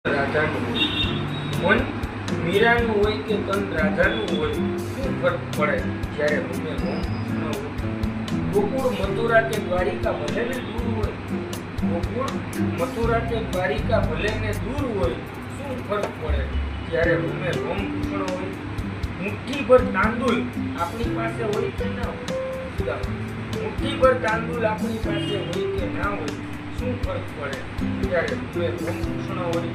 રાધાનું હોય, મન મીરાનું હોય કે તન રાધાનું હોય, શું ફરક પડે જ્યારે રૂમે રોમ ન હોય? ગોકુળ મથુરા કે દ્વારિકા ભલે ને દૂર હોય, ગોકુળ મથુરા કે દ્વારિકા ભલે ને દૂર હોય, શું ફરક પડે જ્યારે રૂમે રોમ કૃષ્ણ હોય? મુઠ્ઠીભર તાંદુલ આપણી પાસે હોય કે ના હોય? મુઠ્ઠીભર તાંદુલ આપણી પાસે હોય કે ના હોય, શું ફરક પડે જ્યારે રૂમે રોમ કૃષ્ણ હોય?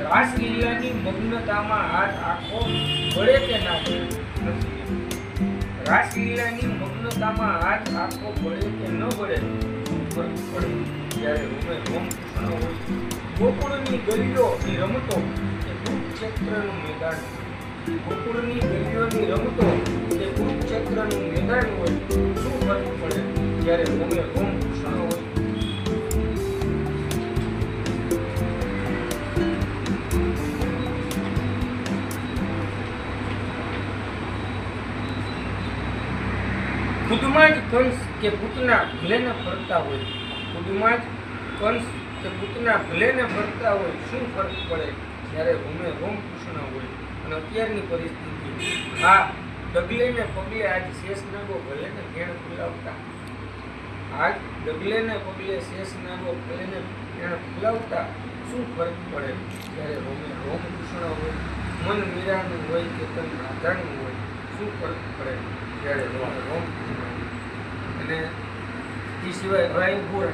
રાસલીલાની મગ્નતામાં હાથ આખો વળે કે ના વળે? રાસલીલાની મગ્નતામાં હાથ આખો વળે કે ન વળે, શું ફરક પડે જ્યારે રૂમે રોમ કૃષ્ણ હોય? ગોકુળની ગલીઓની રમતો કે કુરુક્ષેત્રનું મેદાન, ગોકુળની ગલીઓની રમતો કે કુરુક્ષેત્રનું મેદાન હોય, શું ફરક પડે જ્યારે રૂમે રોમ કૃષ્ણ હોય? ખુદમાં જ કંસ કે પૂતના ભલે ને ફરતા હોય, ખુદમાં જ કંસ કે પૂતના ભલે ને ફરતા હોય, શું ફરક પડે જ્યારે રૂમે રોમ કૃષ્ણ હોય? અને અત્યારની પરિસ્થિતિ, હા ડગલે ને પગલે આજ શેષનાગો ભલે ને ઘેણ ફૂલાવતા, આજ ડગલે ને પગલે શેષનાગો ભલે ને ઘેણ ફૂલાવતા, શું ફરક પડે જ્યારે રૂમે રોમ કૃષ્ણ હોય? મન મીરાનું હોય કે તન રાધાનું હોય, શું ફરક પડે જ્યારે રોમ કૃષ્ણ હોય? અને તે સિવાય હવે